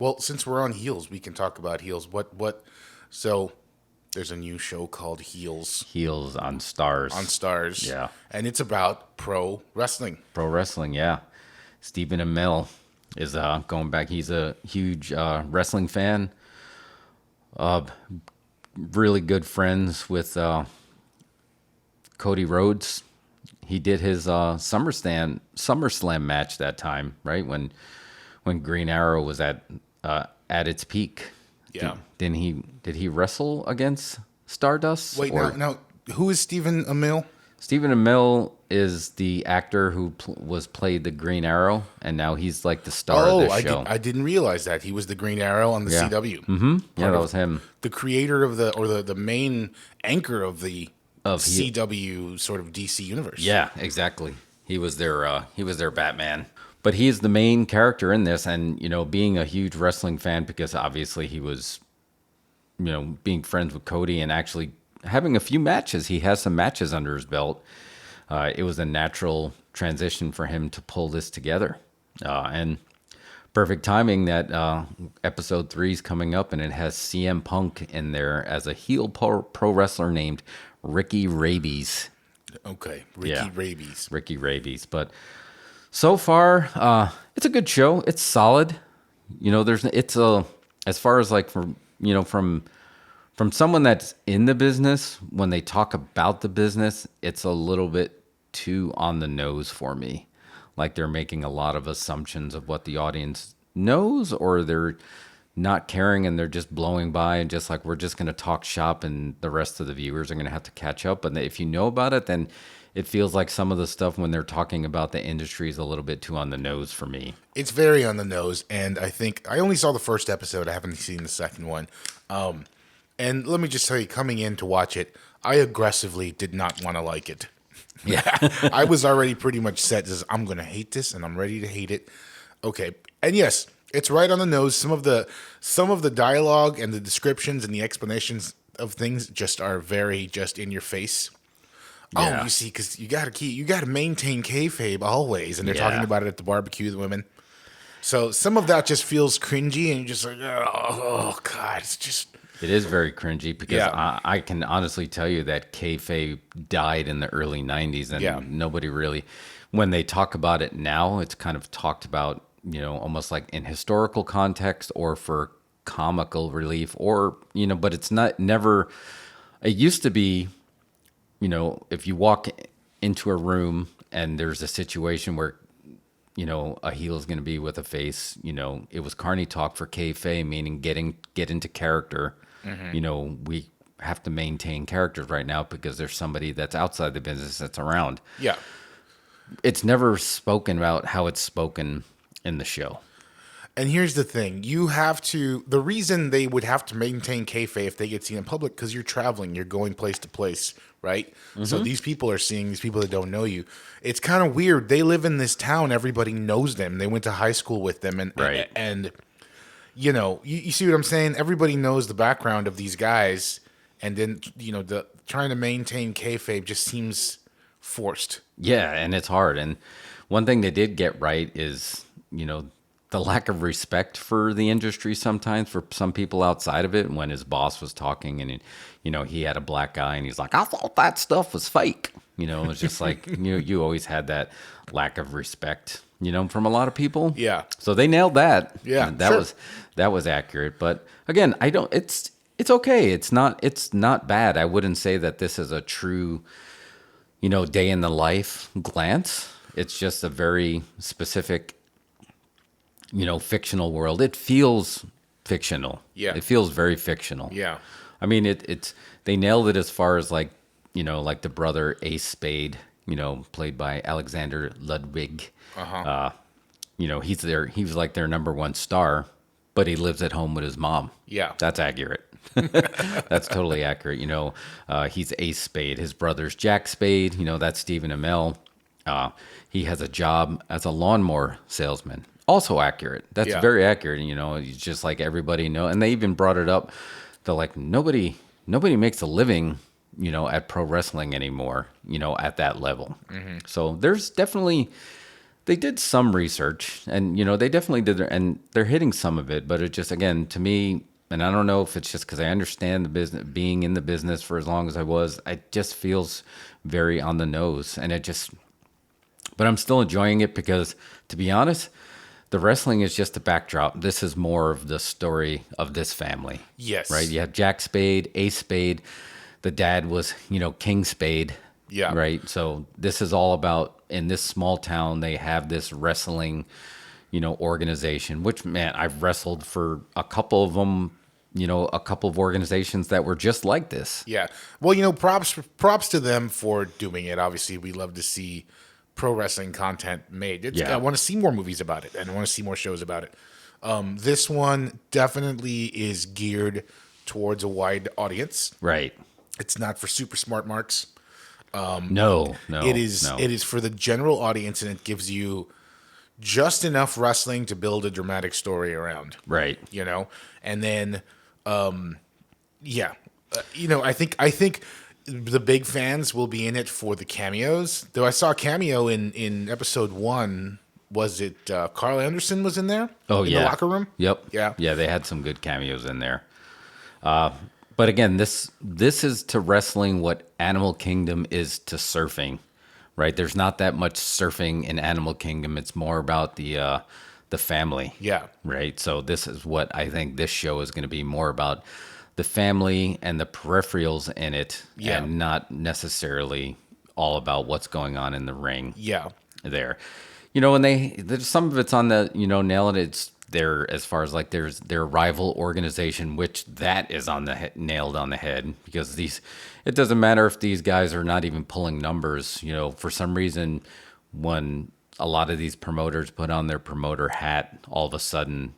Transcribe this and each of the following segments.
Well, since we're on heels, we can talk about heels. So there's a new show called Heels Heels on Stars. on Stars. Yeah. And it's about pro wrestling. Pro wrestling, yeah. Stephen Amell is going back. He's a huge wrestling fan. Really good friends with Cody Rhodes. He did his SummerSlam match that time, right? When Green Arrow was at its peak. Yeah. Did he wrestle against Stardust? Wait, now, who is Stephen Amell? Stephen Amell is the actor who played the Green Arrow, and now he's like the star of this show. I didn't realize that. He was the Green Arrow on the Yeah. CW. Mm-hmm. Yeah, that was him. The creator of the main anchor of the Of he- CW sort of DC universe. Yeah, exactly. He was their Batman. But he is the main character in this, and being a huge wrestling fan, because obviously he was, being friends with Cody and actually having a few matches. He has some matches under his belt. It was a natural transition for him to pull this together, and perfect timing that episode 3 is coming up, and it has CM Punk in there as a heel pro wrestler named Ricky Rabies. Okay, Ricky Rabies. Ricky Rabies, but so far, it's a good show. It's solid. As far as like from someone that's in the business, when they talk about the business, it's a little bit too on the nose for me. Like they're making a lot of assumptions of what the audience knows, or they're not caring and they're just blowing by and just like, we're just going to talk shop and the rest of the viewers are going to have to catch up. And if you know about it, then it feels like some of the stuff when they're talking about the industry is a little bit too on the nose for me. It's very on the nose, and I think I only saw the first episode. I haven't seen the second one. And let me just tell you, coming in to watch it, I aggressively did not want to like it. Yeah. I was already pretty much set as I'm going to hate this, and I'm ready to hate it. Okay, and yes, it's right on the nose. Some of the dialogue and the descriptions and the explanations of things just are very just in your face. Yeah. Oh, you see, because you got to maintain kayfabe always, and they're talking about it at the barbecue, the women. So some of that just feels cringy, and you're just like, oh God, it's just. It is very cringy because I can honestly tell you that kayfabe died in the early 90s, and nobody really, when they talk about it now, it's kind of talked about, almost like in historical context or for comical relief, or, but it's never, it used to be, if you walk into a room and there's a situation where, a heel is going to be with a face, it was carny talk for kayfabe, meaning get into character. Mm-hmm. We have to maintain characters right now because there's somebody that's outside the business that's around. Yeah. It's never spoken about how it's spoken in the show. And here's the thing. The reason they would have to maintain kayfabe if they get seen in public, because you're traveling, you're going place to place, right? Mm-hmm. So these people are seeing these people that don't know you. It's kind of weird. They live in this town. Everybody knows them. They went to high school with them. And you see what I'm saying? Everybody knows the background of these guys. And then, trying to maintain kayfabe just seems forced. Yeah, and it's hard. And one thing they did get right is, the lack of respect for the industry sometimes for some people outside of it. When his boss was talking and, he had a black guy and he's like, I thought that stuff was fake. It's just like, you always had that lack of respect, from a lot of people. Yeah. So they nailed that. Yeah. And that was accurate. But again, it's okay. It's not bad. I wouldn't say that this is a true, day in the life glance. It's just a very specific, fictional world. It feels fictional. Yeah. It feels very fictional. Yeah. I mean, they nailed it as far as like the brother Ace Spade, played by Alexander Ludwig. Uh-huh. He was like their number one star, but he lives at home with his mom. Yeah. That's accurate. That's totally accurate. He's Ace Spade. His brother's Jack Spade. That's Stephen Amell. He has a job as a lawnmower salesman. Also accurate. That's very accurate. He's just like everybody know. And they even brought it up. They're like, nobody makes a living, at pro wrestling anymore, at that level. Mm-hmm. So there's definitely They did some research, and they definitely did, and they're hitting some of it. But it just, again, to me, and I don't know if it's just because I understand the business, being in the business for as long as I was, it just feels very on the nose, and it just. But I'm still enjoying it because, to be honest, the wrestling is just a backdrop. This is more of the story of this family. Yes. Right. You have Jack Spade, Ace Spade. The dad was, King Spade. Yeah. Right. So this is all about, in this small town, they have this wrestling, organization, which, man, I've wrestled for a couple of them, a couple of organizations that were just like this. Yeah. Well, props to them for doing it. Obviously, we love to see pro wrestling content made. I want to see more movies about it, and I want to see more shows about it. This one definitely is geared towards a wide audience. Right. It's not for super smart marks. No. It is for the general audience, and it gives you just enough wrestling to build a dramatic story around. Right. And then, I think the big fans will be in it for the cameos. Though I saw a cameo in episode 1. Was it Carl Anderson was in there? Oh, in the locker room? Yep. Yeah. Yeah, they had some good cameos in there. But again, this is to wrestling what Animal Kingdom is to surfing, right? There's not that much surfing in Animal Kingdom. It's more about the family. Yeah. Right. So this is what I think this show is going to be more about, the family and the peripherals in it, and not necessarily all about what's going on in the ring. Yeah. There, and there's some of it's on the nailing it. It's there as far as like there's their rival organization, which that is on the nailed on the head, because it doesn't matter if these guys are not even pulling numbers. For some reason, when a lot of these promoters put on their promoter hat, all of a sudden,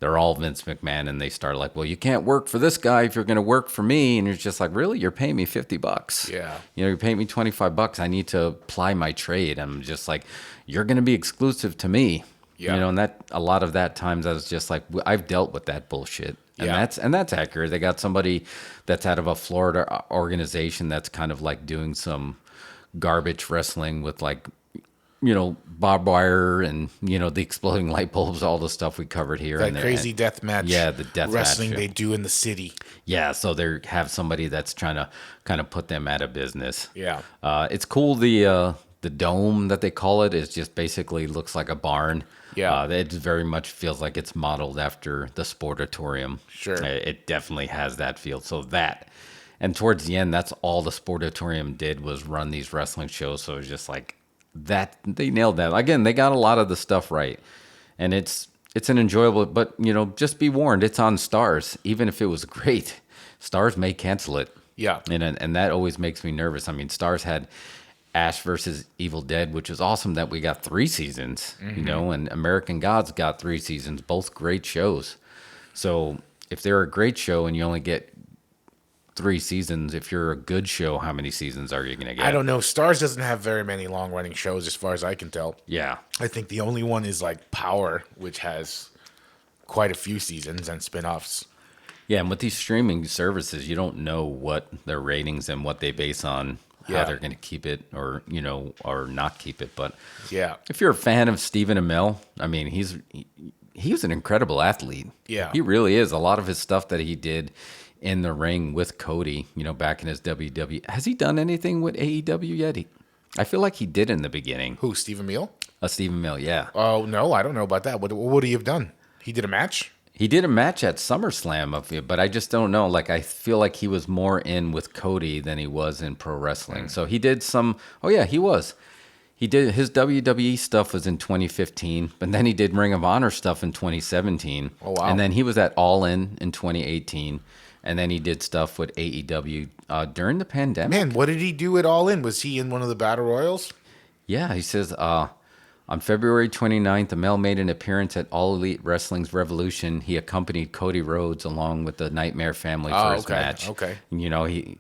they're all Vince McMahon, and they start like, well, you can't work for this guy if you're going to work for me. And you're just like, really? You're paying me $50. Yeah. You're paying me $25. I need to ply my trade. I'm just like, you're going to be exclusive to me. Yeah. And that a lot of that times I was just like, I've dealt with that bullshit. And that's accurate. They got somebody that's out of a Florida organization that's kind of like doing some garbage wrestling with like, barbed wire and, the exploding light bulbs, all the stuff we covered here. That crazy death match. Yeah, the death wrestling match. they do in the city. Yeah, so they have somebody that's trying to kind of put them out of business. Yeah. It's cool. The dome that they call it is just basically looks like a barn. Yeah. It very much feels like it's modeled after the Sportatorium. Sure. It definitely has that feel. So that, and towards the end, that's all the Sportatorium did was run these wrestling shows. So it's just like that, they nailed that. Again, they got a lot of the stuff right. And it's an enjoyable, but just be warned, it's on Starz. Even if it was great, Starz may cancel it. Yeah. And that always makes me nervous. I mean, Starz had Ash versus Evil Dead, which is awesome that we got 3 seasons, and American Gods got 3 seasons, both great shows. So if they're a great show and you only get 3 seasons, if you're a good show, how many seasons are you going to get? I don't know. Starz doesn't have very many long running shows as far as I can tell. Yeah. I think the only one is like Power, which has quite a few seasons and spin-offs. Yeah, and with these streaming services, you don't know what their ratings and what they base on, how they're going to keep it or not keep it. But yeah, if you're a fan of Stephen Amell, I mean, he was an incredible athlete. Yeah. He really is. A lot of his stuff that he did in the ring with Cody, back in his WWE. Has he done anything with AEW yet? I feel like he did in the beginning. Who, Stephen Amell? Stephen Amell, yeah. Oh, no, I don't know about that. What would he have done? He did a match? He did a match at SummerSlam, but I just don't know. Like, I feel like he was more in with Cody than he was in pro wrestling. So he did some. Oh yeah, he was. He did his WWE stuff was in 2015, but then he did Ring of Honor stuff in 2017. Oh wow! And then he was at All In 2018, and then he did stuff with AEW during the pandemic. Man, what did he do at All In? Was he in one of the battle royals? Yeah, he says. On February 29th, Amell made an appearance at All Elite Wrestling's Revolution. He accompanied Cody Rhodes along with the Nightmare family for his match. Okay.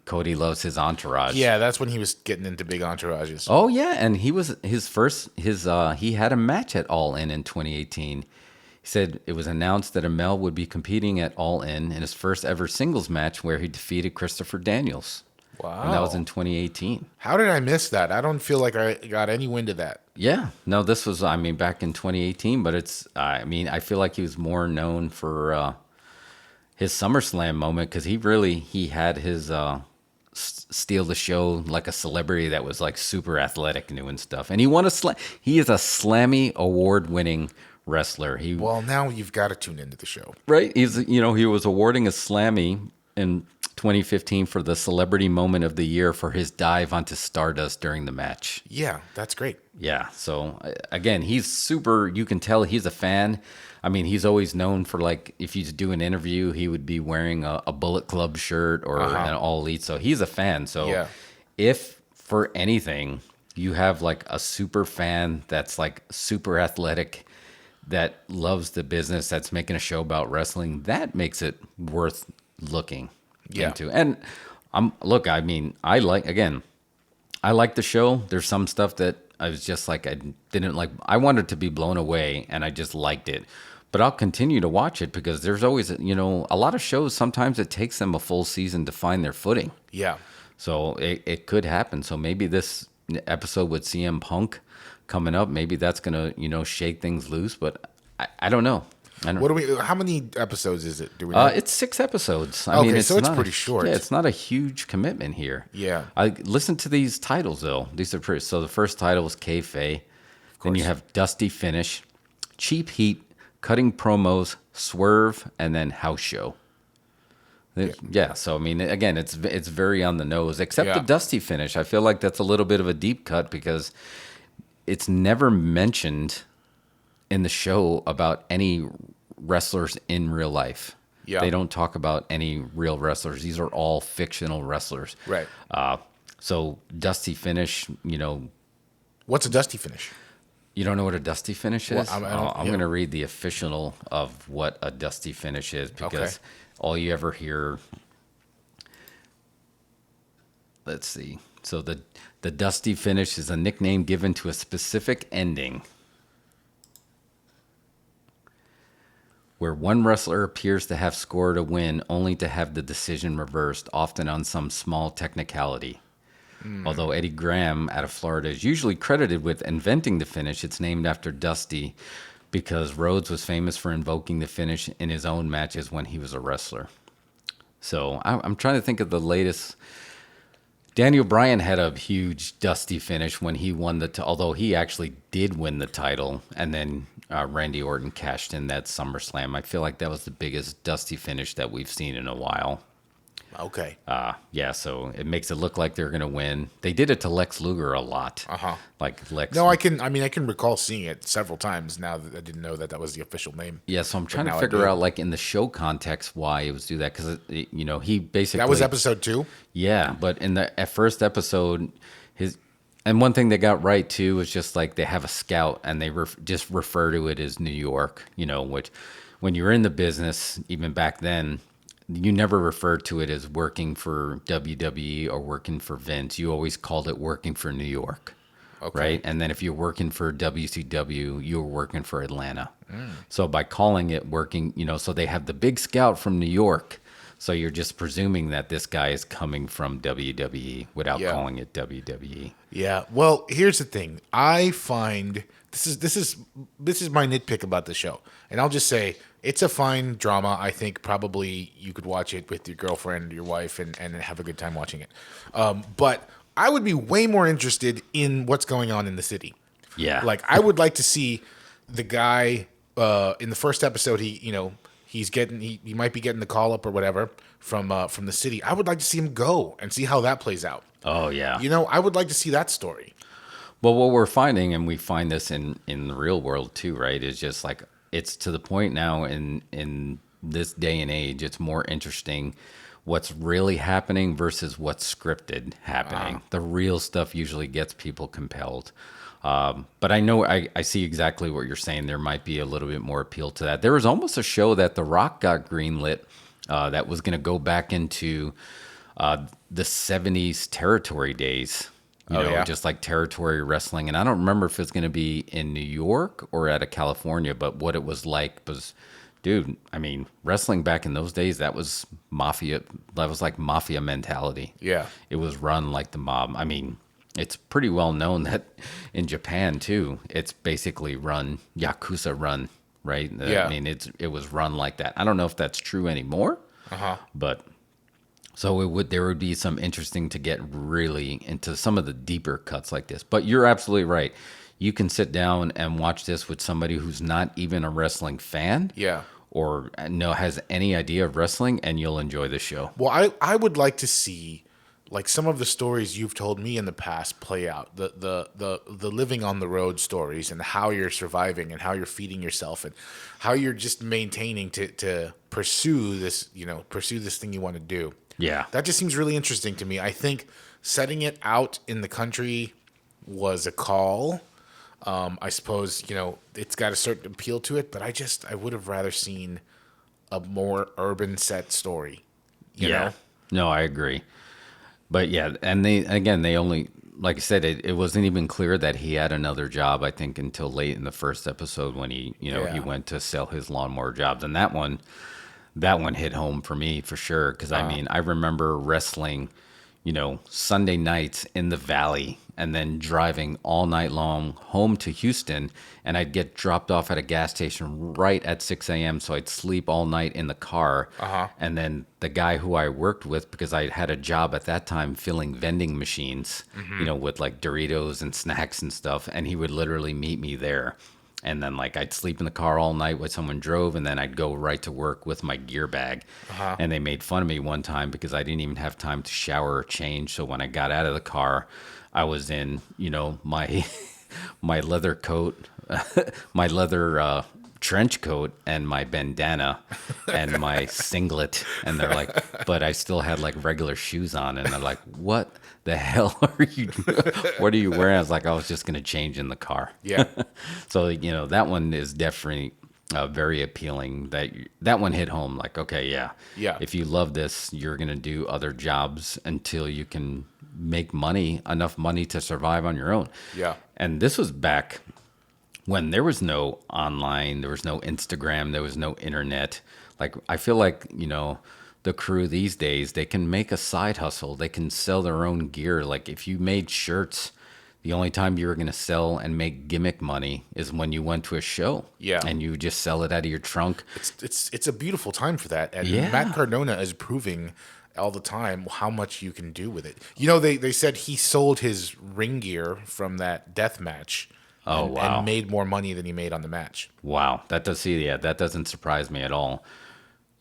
Cody loves his entourage. Yeah, that's when he was getting into big entourages. Oh yeah, and he was he had a match at All In 2018. He said it was announced that Amell would be competing at All In his first ever singles match where he defeated Christopher Daniels. Wow. And that was in 2018. How did I miss that? I don't feel like I got any wind of that. Yeah, no, this was, I mean, back in 2018, but I mean, I feel like he was more known for his SummerSlam moment because he had his steal the show like a celebrity that was like super athletic, new and stuff. And he won he is a Slammy award winning wrestler. Well, now you've got to tune into the show. Right. He was awarding a Slammy in 2015 for the celebrity moment of the year for his dive onto Stardust during the match. Yeah, that's great. Yeah. So again, he's super, you can tell he's a fan. I mean, he's always known for like, if you do an interview, he would be wearing a Bullet Club shirt or an All Elite. So he's a fan. So if for anything, you have like a super fan that's like super athletic, that loves the business, that's making a show about wrestling, that makes it worth looking into. And I mean, I like the show. There's some stuff that I was just like, I didn't like. I wanted to be blown away, and I just liked it. But I'll continue to watch it because there's always, a lot of shows, sometimes it takes them a full season to find their footing. Yeah. So it could happen. So maybe this episode with CM Punk coming up, maybe that's going to, shake things loose. But I don't know. How many episodes is it? Do we know? It's 6 episodes. I mean, so it's pretty short. Yeah, it's not a huge commitment here. Yeah. I listen to these titles though. These are pretty. So the first title is Kayfabe. Then you have Dusty Finish, Cheap Heat, Cutting Promos, Swerve, and then House Show. Yeah. So I mean, again, it's very on the nose. Except the Dusty Finish. I feel like that's a little bit of a deep cut because it's never mentioned in the show about any wrestlers in real life. Yeah. They don't talk about any real wrestlers. These are all fictional wrestlers. Right. So Dusty Finish, What's a Dusty Finish? You don't know what a Dusty Finish is? Well, I'm going to read the official of what a Dusty Finish is because all you ever hear. Let's see. So the Dusty Finish is a nickname given to a specific ending where one wrestler appears to have scored a win only to have the decision reversed, often on some small technicality. Although Eddie Graham out of Florida is usually credited with inventing the finish, it's named after Dusty because Rhodes was famous for invoking the finish in his own matches when he was a wrestler. So I'm trying to think of the latest. Daniel Bryan had a huge Dusty Finish when he won although he actually did win the title, and then Randy Orton cashed in that SummerSlam. I feel like that was the biggest Dusty Finish that we've seen in a while. Okay. Yeah, so it makes it look like they're going to win. They did it to Lex Luger a lot. Like Lex. No, I can recall seeing it several times now that I didn't know that was the official name. Yeah, so I'm trying to figure out, like, in the show context why it was do that. Because, he basically. That was episode 2? Yeah, but in the first episode, and one thing they got right, too, is just, like, they have a scout, and they just refer to it as New York, which, when you're in the business, even back then, you never referred to it as working for WWE or working for Vince. You always called it working for New York, right? And then if you're working for WCW, you were working for Atlanta. So by calling it working, so they have the big scout from New York. So you're just presuming that this guy is coming from WWE without calling it WWE. Yeah. Well, here's the thing. I find this is my nitpick about the show, and I'll just say it's a fine drama. I think probably you could watch it with your girlfriend, your wife, and have a good time watching it. But I would be way more interested in what's going on in the city. Yeah. Like I would like to see the guy in the first episode. He might be getting the call up or whatever from the city. I would like to see him go and see how that plays out. Oh yeah. I would like to see that story. Well, what we're finding, and we find this in the real world too, right? Is just like it's to the point now in this day and age, it's more interesting what's really happening versus what's scripted happening. The real stuff usually gets people compelled. But I know I see exactly what you're saying. There might be a little bit more appeal to that. There was almost a show that The Rock got greenlit that was going to go back into the 70s territory days. Just like territory wrestling. And I don't remember if it's going to be in New York or out of California, but what it was like was, dude, I mean, wrestling back in those days, that was mafia. That was like mafia mentality. Yeah. It was run like the mob. I mean, it's pretty well known that in Japan too, it's basically run Yakuza run, right? Yeah. I mean, it was run like that. I don't know if that's true anymore, but so there would be some interesting to get really into some of the deeper cuts like this. But you're absolutely right. You can sit down and watch this with somebody who's not even a wrestling fan, Yeah. or has any idea of wrestling, and you'll enjoy the show. Well, I would like to see like some of the stories you've told me in the past play out. The living on the road stories, and how you're surviving, and how you're feeding yourself, and how you're just maintaining to pursue this, pursue this thing you want to do. Yeah. That just seems really interesting to me. I think setting it out in the country was a call. I suppose, it's got a certain appeal to it, but I would have rather seen a more urban set story. You know? No, I agree. But yeah, and they only, like I said, it wasn't even clear that he had another job, I think, until late in the first episode when he went to sell his lawnmower jobs. And that one hit home for me for sure. Cause I mean, I remember wrestling, Sunday nights in the Valley, and then driving all night long home to Houston, and I'd get dropped off at a gas station right at 6 a.m. So I'd sleep all night in the car. And then the guy who I worked with, because I had a job at that time filling vending machines, with like Doritos and snacks and stuff, and he would literally meet me there. And then like I'd sleep in the car all night while someone drove, and then I'd go right to work with my gear bag. And they made fun of me one time because I didn't even have time to shower or change. So when I got out of the car, I was in, my my leather coat, my leather trench coat, and my bandana and my singlet. And they're like, but I still had like regular shoes on. And they're like, what the hell are you what are you wearing? I was like, I was just going to change in the car. Yeah. So, that one is definitely very appealing. That one hit home. Like, okay, yeah. If you love this, you're going to do other jobs until you can make enough money to survive on your own. Yeah. And this was back when there was no online, there was no Instagram, there was no internet. Like, I feel like, the crew these days, they can make a side hustle. They can sell their own gear. Like, if you made shirts, the only time you were going to sell and make gimmick money is when you went to a show. Yeah. And you just sell it out of your trunk. It's a beautiful time for that. And Matt Cardona is proving all the time how much you can do with it. They said he sold his ring gear from that death match. And made more money than he made on the match. Wow. That doesn't surprise me at all.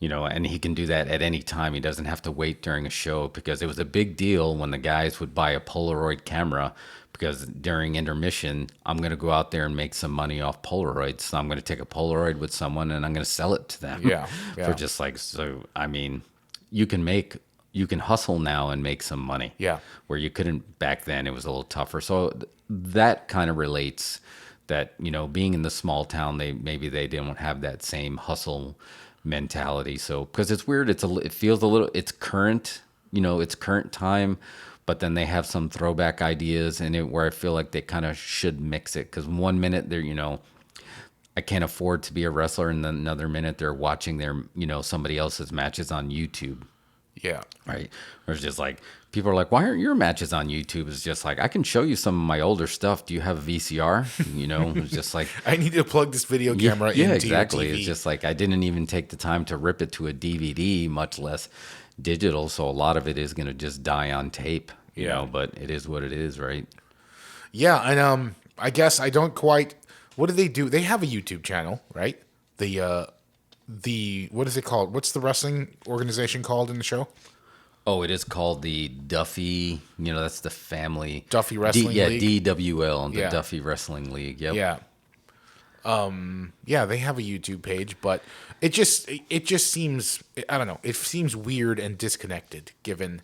And he can do that at any time. He doesn't have to wait during a show, because it was a big deal when the guys would buy a Polaroid camera, because during intermission, I'm going to go out there and make some money off Polaroids. So I'm going to take a Polaroid with someone and I'm going to sell it to them. Yeah. For just like, so, I mean, you can hustle now and make some money. Yeah. Where you couldn't back then. It was a little tougher. So that kind of relates that, being in the small town, maybe they didn't have that same hustle mentality. So, because it's weird, it feels a little, it's current, it's current time, but then they have some throwback ideas in it where I feel like they kind of should mix it. Because one minute they're, I can't afford to be a wrestler, and then another minute they're watching their, somebody else's matches on YouTube. Yeah. Right. Or it's just like, people are like, why aren't your matches on YouTube? It's just like, I can show you some of my older stuff. Do you have a VCR? It's just like, I need to plug this video camera into exactly. your TV. It's just like, I didn't even take the time to rip it to a DVD, much less digital. So a lot of it is going to just die on tape, but it is what it is. Right. Yeah. And, I guess I don't quite, what do? They have a YouTube channel, right? What is it called? What's the wrestling organization called in the show? Oh, it is called the Duffy. That's the family Duffy Wrestling League. DWL, the Duffy Wrestling League. Yep. Yeah. They have a YouTube page, but it just seems, I don't know. It seems weird and disconnected, given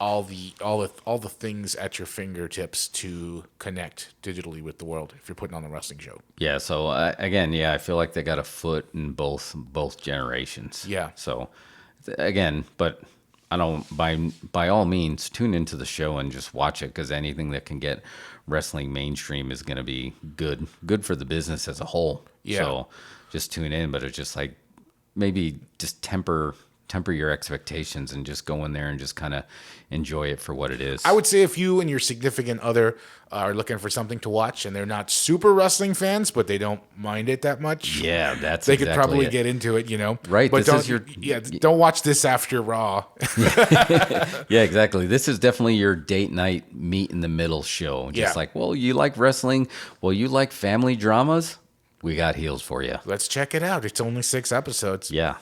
all the things at your fingertips to connect digitally with the world if you're putting on a wrestling show. Yeah. So again, I feel like they got a foot in both generations. Yeah. So again, but I don't, by all means, tune into the show and just watch it, because anything that can get wrestling mainstream is going to be good for the business as a whole. Yeah. So just tune in, but it's just like, maybe just temper temper your expectations and just go in there and just kind of enjoy it for what it is. I would say if you and your significant other are looking for something to watch and they're not super wrestling fans, but they don't mind it that much. Yeah, that's they exactly could probably it. get into it, you know. Right. But This is your don't watch this after Raw. Yeah, exactly. This is definitely your date night meet in the middle show. Just like, well, you like wrestling? Well, you like family dramas? We got heels for you. Let's check it out. It's only 6 episodes. Yeah.